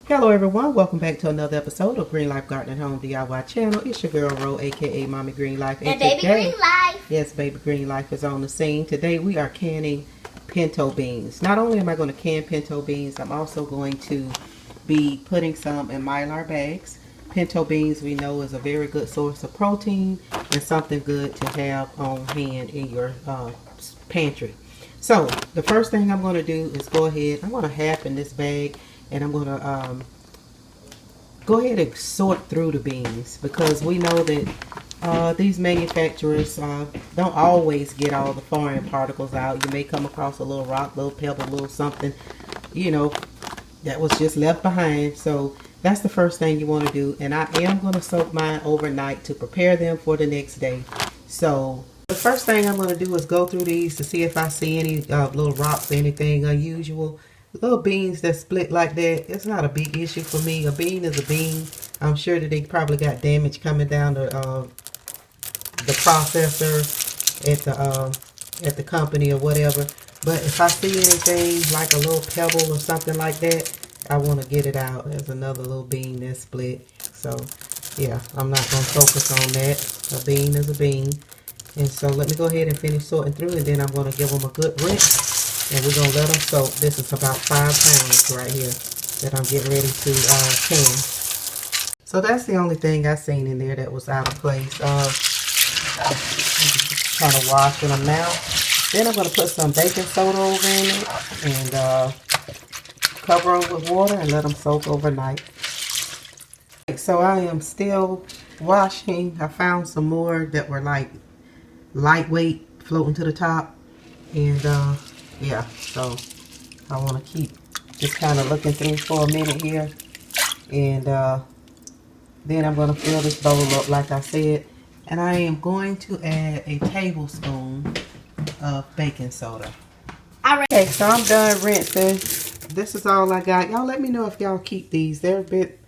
Hello everyone, welcome back to another episode of Green Life Garden at Home DIY channel. It's your girl Ro, aka Mommy Green Life. And Baby Green Life. Yes, Baby Green Life is on the scene. Today we are canning pinto beans. Not only am I going to can pinto beans, I'm also going to be putting some in Mylar bags. Pinto beans we know is a very good source of protein and something good to have on hand in your pantry. So the first thing I'm going to do is go ahead, I'm going to half in this bag. And I'm going to go ahead and sort through the beans because we know that these manufacturers don't always get all the foreign particles out. You may come across a little rock, little pebble, little something, you know, that was just left behind. So that's the first thing you want to do. And I am going to soak mine overnight to prepare them for the next day. So the first thing I'm going to do is go through these to see if I see any little rocks or anything unusual. Little beans that split like that, it's not a big issue for me. A bean is a bean. I'm sure that they probably got damage coming down the processor at the company or whatever. But if I see anything like a little pebble or something like that, I want to get it out. There's another little bean that's split. So yeah, I'm not going to focus on that. A bean is a bean. And so let me go ahead and finish sorting through, and then I'm going to give them a good rinse. And we're going to let them soak. This is about 5 pounds right here that I'm getting ready to can. So that's the only thing I seen in there that was out of place. Kind of washing them now. Then I'm going to put some baking soda over in it and cover them with water and let them soak overnight. So I am still washing. I found some more that were like lightweight floating to the top. And yeah, so I want to keep just kind of looking through for a minute here. And then I'm going to fill this bowl up like I said. And I am going to add a tablespoon of baking soda. Okay, so I'm done rinsing. This is all I got. Y'all let me know if y'all keep these. They're a bit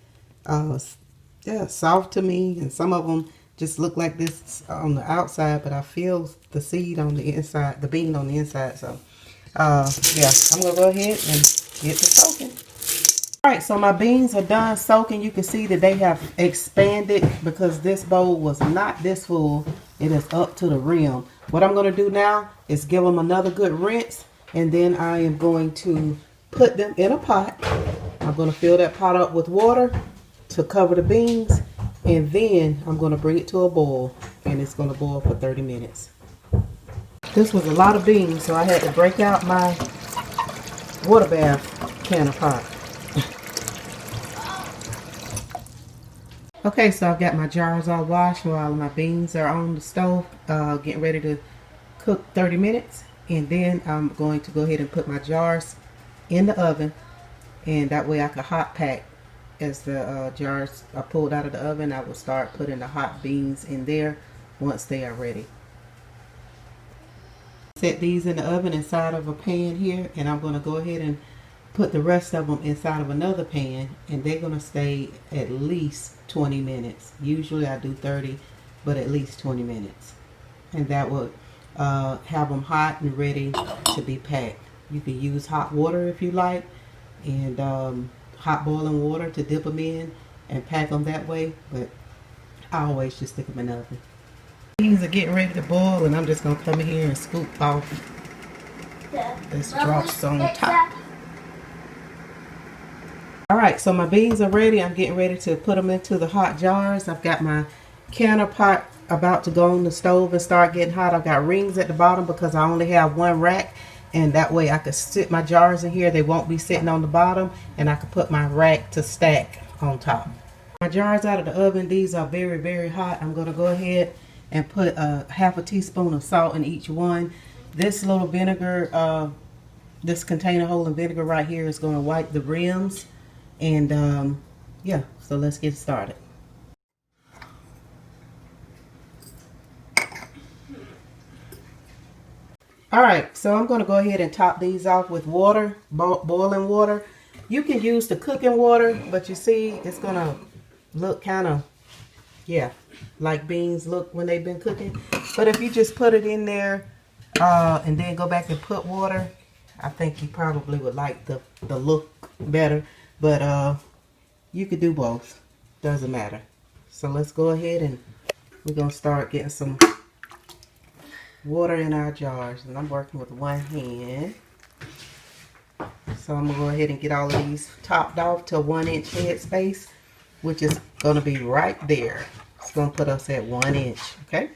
they're soft to me. And some of them just look like this on the outside. But I feel the seed on the inside, the bean on the inside. So yeah, I'm gonna go ahead and get to soaking. All right, so my beans are done soaking. You can see that they have expanded because this bowl was not this full. It is up to the rim. What I'm gonna do now is give them another good rinse, and then I am going to put them in a pot. I'm gonna fill that pot up with water to cover the beans, and then I'm gonna bring it to a boil, and it's gonna boil for 30 minutes. This was a lot of beans, so I had to break out my water bath can of pot. Okay, so I've got my jars all washed while my beans are on the stove, getting ready to cook 30 minutes. And then I'm going to go ahead and put my jars in the oven, and that way I can hot pack. As the jars are pulled out of the oven, I will start putting the hot beans in there once they are ready. Set these in the oven inside of a pan here, and I'm going to go ahead and put the rest of them inside of another pan, and they're going to stay at least 20 minutes. Usually I do 30, but at least 20 minutes. And that would have them hot and ready to be packed. You can use hot water if you like, and hot boiling water to dip them in and pack them that way, but I always just stick them in the oven. Beans are getting ready to boil, and I'm just going to come in here and scoop off this dross on top. Alright, so my beans are ready. I'm getting ready to put them into the hot jars. I've got my canner pot about to go on the stove and start getting hot. I've got rings at the bottom because I only have one rack, and that way I can sit my jars in here. They won't be sitting on the bottom, and I can put my rack to stack on top. My jars out of the oven, these are very, very hot. I'm going to go ahead and put a half a teaspoon of salt in each one. This little vinegar, this container holding vinegar right here is going to wipe the rims. And yeah, so let's get started. Alright, so I'm going to go ahead and top these off with water, boiling water. You can use the cooking water, but you see it's going to look kind of, yeah, like beans look when they've been cooking. But if you just put it in there and then go back and put water, I think you probably would like the look better. But You could do both. Doesn't matter. So let's go ahead and we're going to start getting some water in our jars. And I'm working with one hand. So I'm going to go ahead and get all of these topped off to 1 inch head space, which is going to be right there. It's going to put us at 1 inch, okay?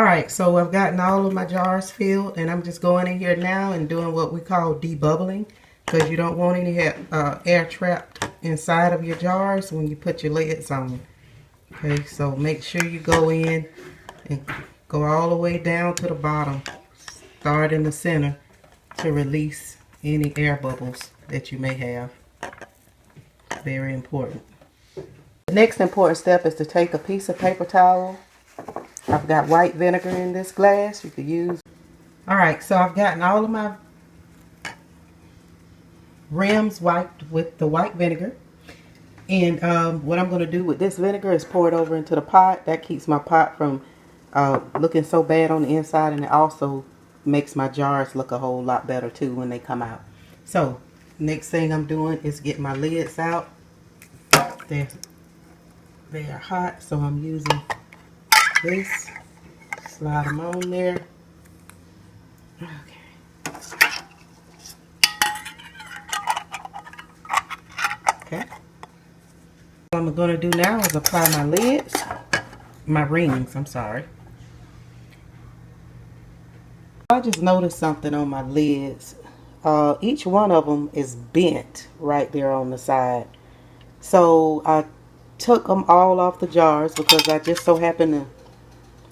Alright, so I've gotten all of my jars filled, and I'm just going in here now and doing what we call debubbling, because you don't want any air trapped inside of your jars when you put your lids on. Okay, so make sure you go in and go all the way down to the bottom. Start in the center to release any air bubbles that you may have. Very important. The next important step is to take a piece of paper towel. I've got white vinegar in this glass. You could use. Alright, so I've gotten all of my rims wiped with the white vinegar. And what I'm going to do with this vinegar is pour it over into the pot. That keeps my pot from looking so bad on the inside, and it also makes my jars look a whole lot better too when they come out. So next thing I'm doing is get my lids out. They are hot, so I'm using this. Slide them on there. Okay. What I'm going to do now is apply my lids, my rings, I'm sorry. I just noticed something on my lids. Each one of them is bent right there on the side. So I took them all off the jars because I just so happened to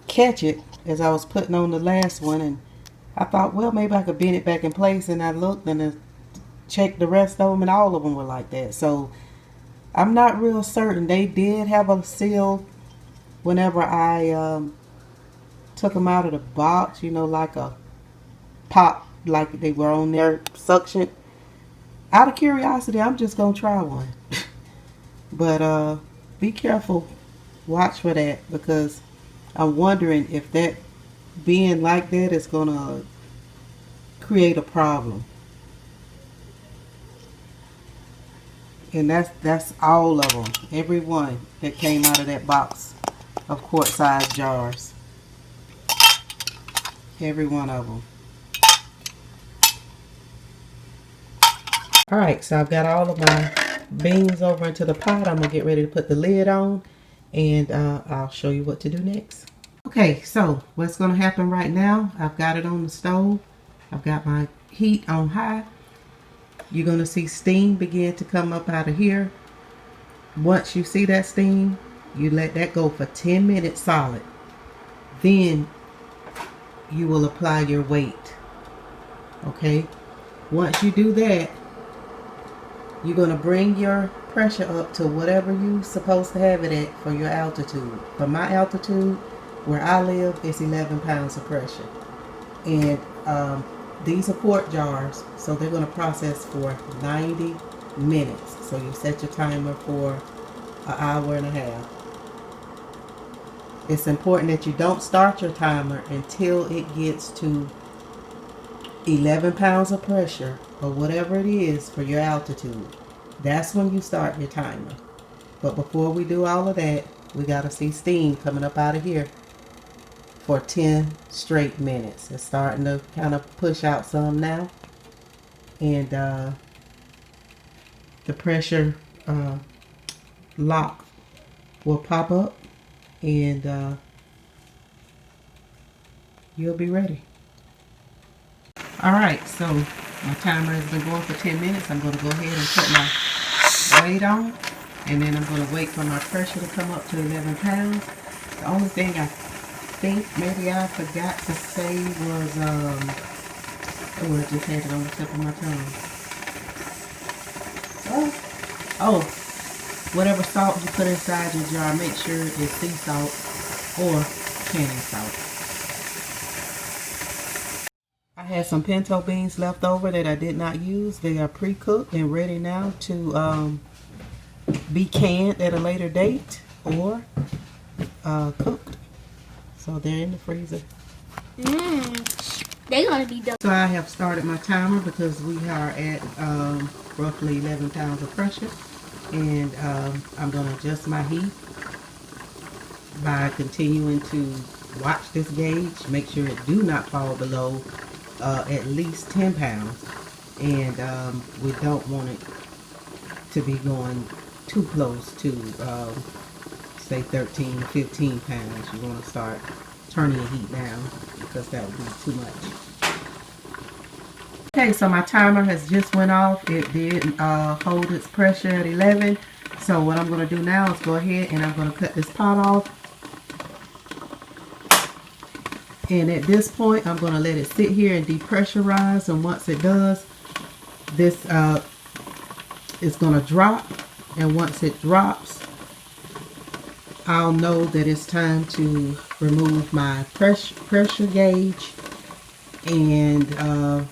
catch it as I was putting on the last one, and I thought, well, maybe I could bend it back in place, and I looked and I checked the rest of them, and all of them were like that. So I'm not real certain. They did have a seal whenever I took them out of the box, you know, like a pop, like they were on their suction. Out of curiosity, I'm just gonna try one. But be careful, watch for that, because I'm wondering if that being like that is gonna create a problem. And that's all of them, every one that came out of that box of quart-sized jars. Every one of them. Alright, so I've got all of my beans over into the pot. I'm going to get ready to put the lid on, and I'll show you what to do next. Okay, so what's going to happen right now, I've got it on the stove. I've got my heat on high. You're going to see steam begin to come up out of here. Once you see that steam, you let that go for 10 minutes solid. Then you will apply your weight. Okay? Once you do that, you're going to bring your pressure up to whatever you're supposed to have it at for your altitude. For my altitude, where I live, it's 11 pounds of pressure. And these are quart jars, so they're going to process for 90 minutes. So you set your timer for an hour and a half. It's important that you don't start your timer until it gets to 11 pounds of pressure, or whatever it is for your altitude. That's when you start your timer. But before we do all of that, we got to see steam coming up out of here for 10 straight minutes. It's starting to kind of push out some now. And the pressure lock will pop up, and you'll be ready. Alright, so my timer has been going for 10 minutes. I'm going to go ahead and put my weight on, and then I'm going to wait for my pressure to come up to 11 pounds. The only thing I think maybe I forgot to say was, oh, I just had it on the tip of my tongue. Oh, whatever salt you put inside your jar, make sure it's sea salt or canning salt. I had some pinto beans left over that I did not use. They are pre-cooked and ready now to be canned at a later date or cooked. So they're in the freezer. They're gonna be done. So I have started my timer because we are at roughly 11 pounds of pressure. And I'm going to adjust my heat by continuing to watch this gauge. Make sure it do not fall below at least 10 pounds. And we don't want it to be going too close to say 13 or 15 pounds. You want to start turning the heat down because that would be too much. Okay, so my timer has just went off. It did hold its pressure at 11. So what I'm going to do now is go ahead and I'm going to cut this pot off. And at this point, I'm going to let it sit here and depressurize. And once it does, this is going to drop. And once it drops, I'll know that it's time to remove my pressure gauge and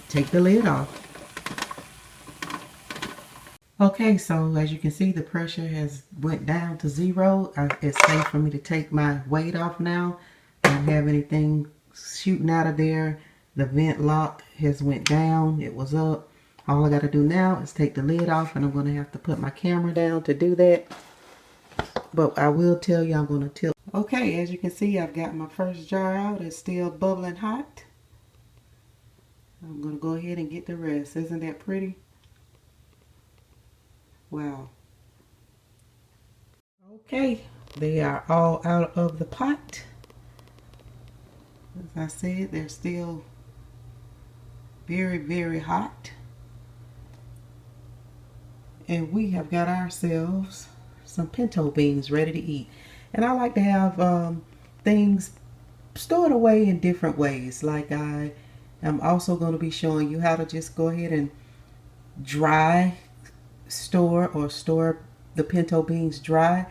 take the lid off. Okay, so as you can see, the pressure has went down to 0. It's safe for me to take my weight off now. I don't have anything shooting out of there. The vent lock has went down. It was up. All I got to do now is take the lid off, and I'm going to have to put my camera down to do that. But I will tell you, I'm going to tilt. Okay, as you can see, I've got my first jar out. It's still bubbling hot. I'm going to go ahead and get the rest. Isn't that pretty? Wow. Okay, they are all out of the pot. As I said, they're still very, very hot. And we have got ourselves some pinto beans ready to eat. And I like to have things stored away in different ways. Like I'm also going to be showing you how to just go ahead and dry store the pinto beans dry.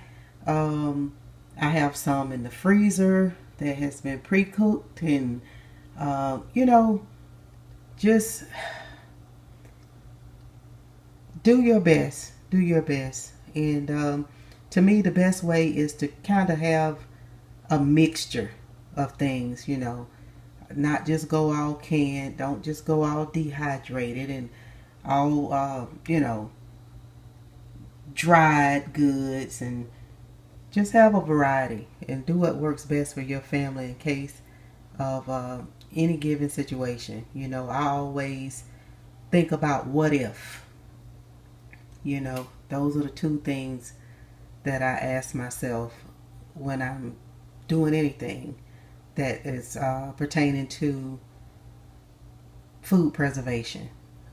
I have some in the freezer that has been pre-cooked, and you know, just do your best. And to me, the best way is to kind of have a mixture of things, you know, not just go all canned, don't just go all dehydrated and all you know, dried goods, and just have a variety and do what works best for your family in case of any given situation. You know, I always think about what if. You know, those are the two things that I ask myself when I'm doing anything that is pertaining to food preservation.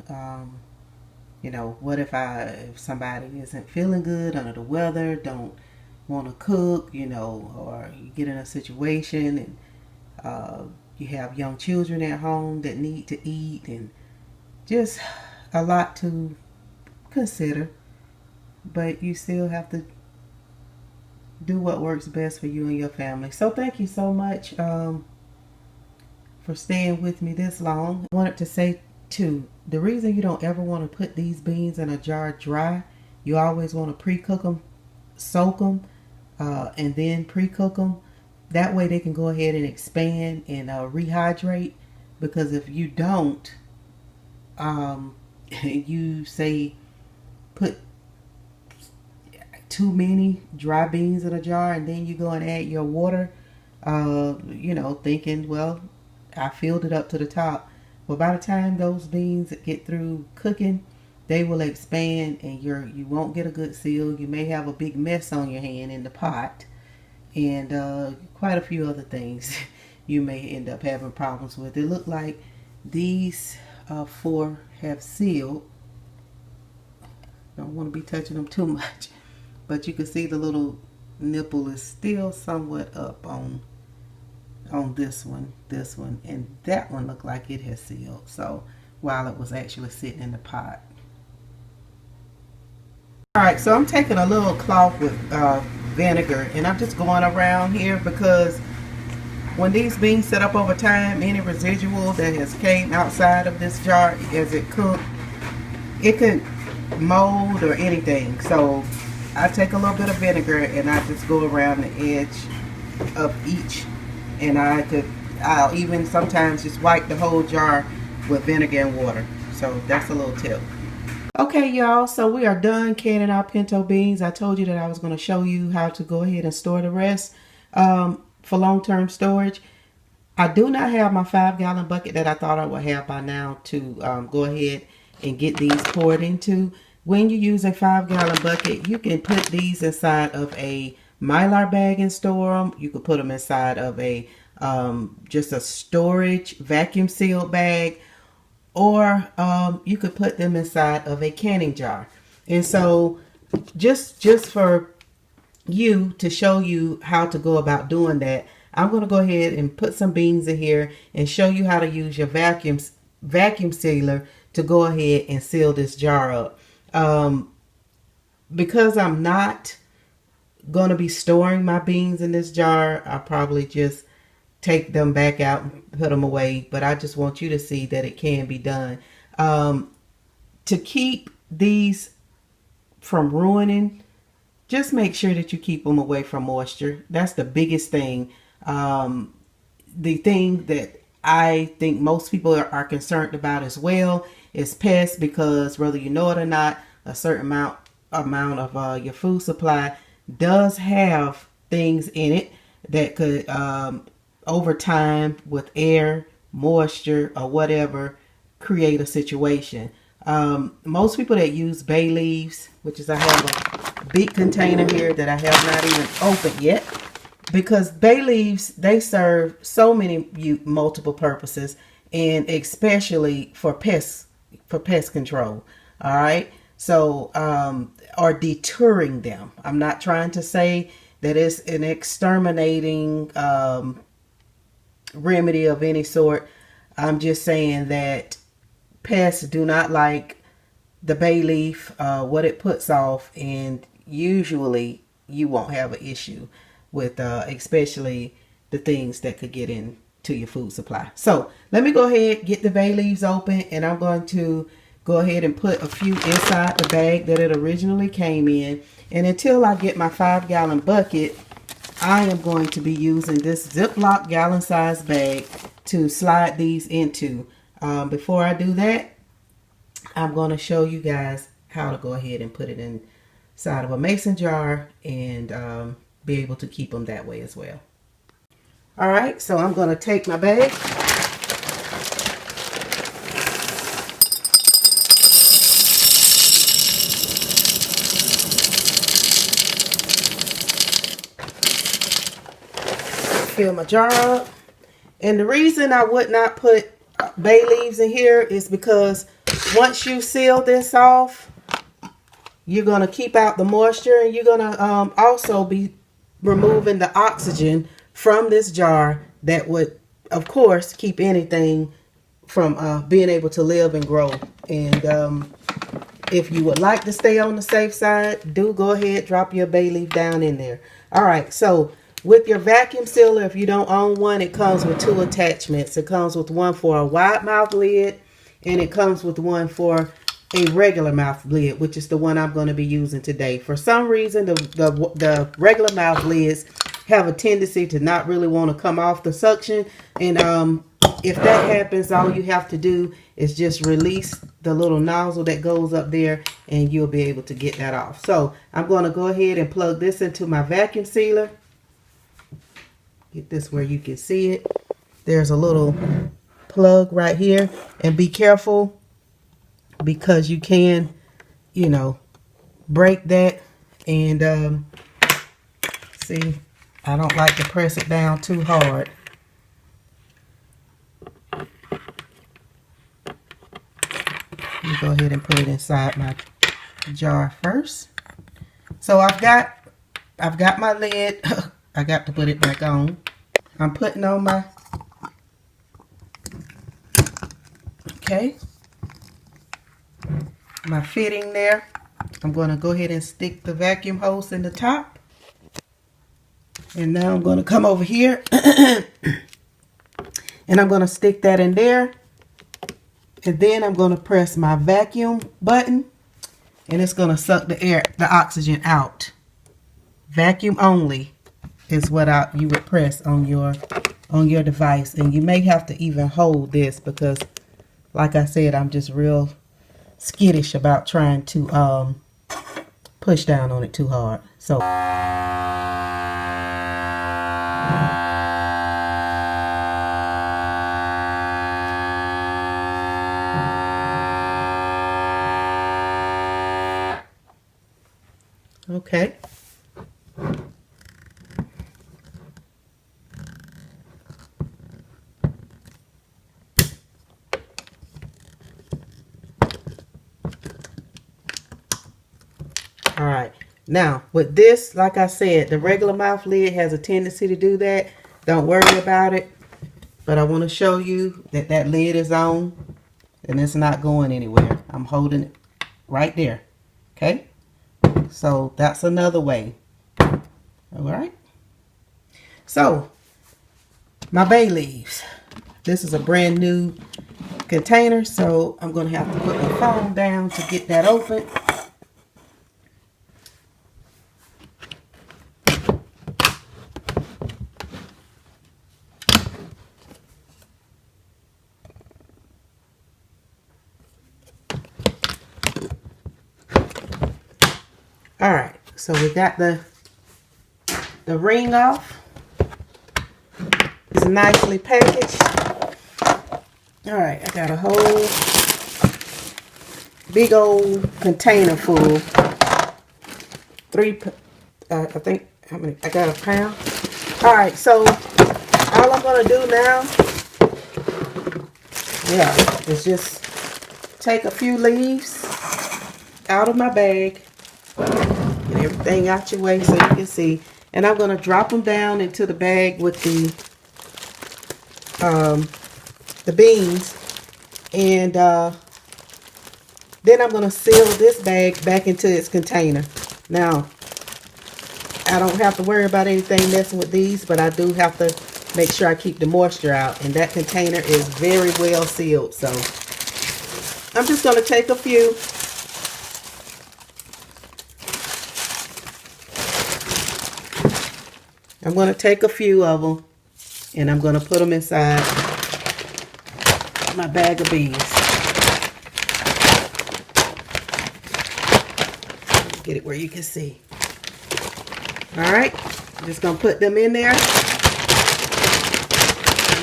You know, what if somebody isn't feeling good, under the weather, don't want to cook, you know, or you get in a situation and you have young children at home that need to eat, and just a lot to consider, but you still have to do what works best for you and your family. So thank you so much for staying with me this long. I wanted to say too, the reason you don't ever want to put these beans in a jar dry, you always want to pre-cook them, soak them, and then pre-cook them. That way they can go ahead and expand and rehydrate. Because if you don't, you say put too many dry beans in a jar and then you go and add your water, you know, thinking, well, I filled it up to the top. Well, by the time those beans get through cooking, they will expand and you won't get a good seal. You may have a big mess on your hand in the pot, and quite a few other things you may end up having problems with. It looked like these 4 have sealed. Don't want to be touching them too much, but you can see the little nipple is still somewhat up on this one, and that one looked like it has sealed. So while it was actually sitting in the pot. Alright, so I'm taking a little cloth with vinegar, and I'm just going around here because when these beans set up over time, any residual that has came outside of this jar as it cooked, it could mold or anything. So I take a little bit of vinegar and I just go around the edge of each, and I'll even sometimes just wipe the whole jar with vinegar and water. So that's a little tip. Okay, y'all, so we are done canning our pinto beans. I told you that I was going to show you how to go ahead and store the rest for long-term storage. I do not have my 5-gallon bucket that I thought I would have by now to go ahead and get these poured into. When you use a 5-gallon bucket, you can put these inside of a Mylar bag and store them. You could put them inside of a just a storage vacuum sealed bag, or you could put them inside of a canning jar. And so just for you to show you how to go about doing that, I'm going to go ahead and put some beans in here and show you how to use your vacuum sealer to go ahead and seal this jar up. Because I'm not going to be storing my beans in this jar, I'll probably just take them back out and put them away. But I just want you to see that it can be done. To keep these from ruining, just make sure that you keep them away from moisture. That's the biggest thing. The thing that I think most people are concerned about as well is pests, because whether you know it or not, a certain amount of your food supply does have things in it that could over time with air, moisture, or whatever, create a situation. Most people that use bay leaves, which is, I have a big container here that I have not even opened yet, because bay leaves, they serve so many multiple purposes, and especially for pest control. All right, so or deterring them. I'm not trying to say that it's an exterminating remedy of any sort. I'm just saying that pests do not like the bay leaf, what it puts off, and usually you won't have an issue with especially the things that could get into your food supply. So let me go ahead, get the bay leaves open, and I'm going to go ahead and put a few inside the bag that it originally came in. And until I get my 5-gallon bucket, I am going to be using this Ziploc gallon size bag to slide these into. Before I do that, I'm going to show you guys how to go ahead and put it inside of a mason jar and be able to keep them that way as well. All right, so I'm going to take my bag. Fill my jar up. And the reason I would not put bay leaves in here is because once you seal this off, you're going to keep out the moisture, and you're going to also be removing the oxygen from this jar that would, of course, keep anything from being able to live and grow. And if you would like to stay on the safe side, do go ahead, drop your bay leaf down in there. All right, so with your vacuum sealer, if you don't own one, it comes with 2 attachments. It comes with one for a wide mouth lid, and it comes with one for a regular mouth lid, which is the one I'm going to be using today. For some reason, the regular mouth lids have a tendency to not really want to come off the suction. And if that happens, all you have to do is just release the little nozzle that goes up there, and you'll be able to get that off. So I'm going to go ahead and plug this into my vacuum sealer. Get this where you can see it. There's a little plug right here, and be careful because you can, you know, break that. And see, I don't like to press it down too hard. Let me go ahead and put it inside my jar first. So I've got my lid. I got to put it back on. I'm putting on my, my fitting there. I'm going to go ahead and stick the vacuum hose in the top. And now I'm going to come over here and I'm going to stick that in there. And then I'm going to press my vacuum button, and it's going to suck the oxygen out. Vacuum only is what you would press on your device. And you may have to even hold this because, like I said, I'm just real skittish about trying to push down on it too hard. So okay. All right. Now, with this, like I said, the regular mouth lid has a tendency to do that. Don't worry about it. But I want to show you that that lid is on and it's not going anywhere. I'm holding it right there. Okay? So that's another way. All right? So, my bay leaves. This is a brand new container, so I'm going to have to put my phone down to get that open. All right, so we got the ring off. It's nicely packaged. All right, I got a whole big old container full. I think, how many? I got a pound. All right, so all I'm gonna do now, is just take a few leaves out of my bag. Get everything out your way so you can see. And I'm going to drop them down into the bag with the beans. And then I'm going to seal this bag back into its container. Now, I don't have to worry about anything messing with these, but I do have to make sure I keep the moisture out. And that container is very well sealed. So I'm just going to take a few. I'm going to take a few of them and I'm going to put them inside my bag of beans. Get it where you can see. Alright, I'm just going to put them in there. And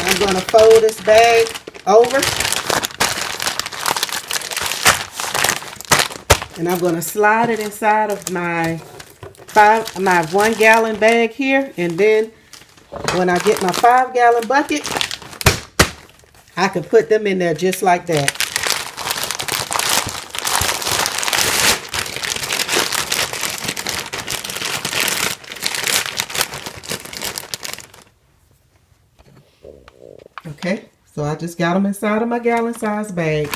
I'm going to fold this bag over. And I'm going to slide it inside of my 1 gallon bag here, and then when I get my 5 gallon bucket, I can put them in there just like that. Okay, so I just got them inside of my gallon size bag,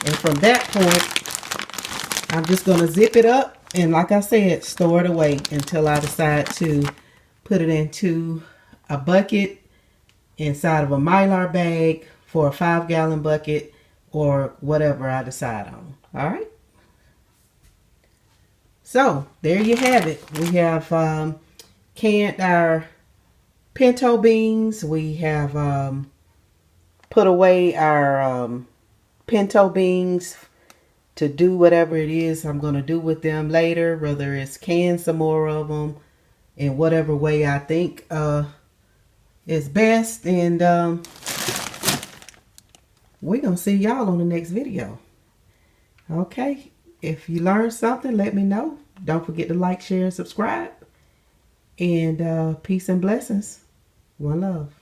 and from that point, I'm just going to zip it up. And like I said, store it away until I decide to put it into a bucket inside of a Mylar bag for a 5 gallon bucket or whatever I decide on. All right. So there you have it. We have canned our pinto beans. We have put away our pinto beans to do whatever it is I'm going to do with them later, whether it's can some more of them in whatever way I think is best. And we're going to see y'all on the next video. Okay, if you learned something, let me know. Don't forget to like, share, and subscribe. And peace and blessings. One love.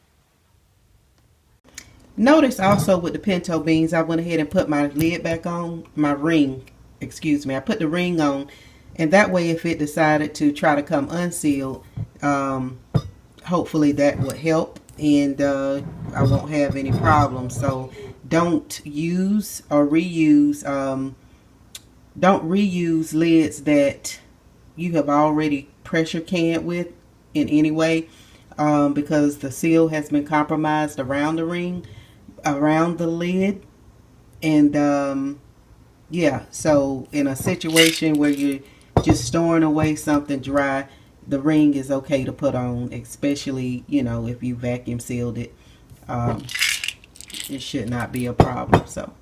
Notice also with the pinto beans, I went ahead and put my lid back on, my ring, excuse me. I put the ring on, and that way if it decided to try to come unsealed, hopefully that would help, and I won't have any problems. So don't use or reuse, don't reuse lids that you have already pressure canned with in any way, because the seal has been compromised around the ring, around the lid. And yeah, so in a situation where you're just storing away something dry, the ring is okay to put on, especially, you know, if you vacuum sealed it. It should not be a problem. So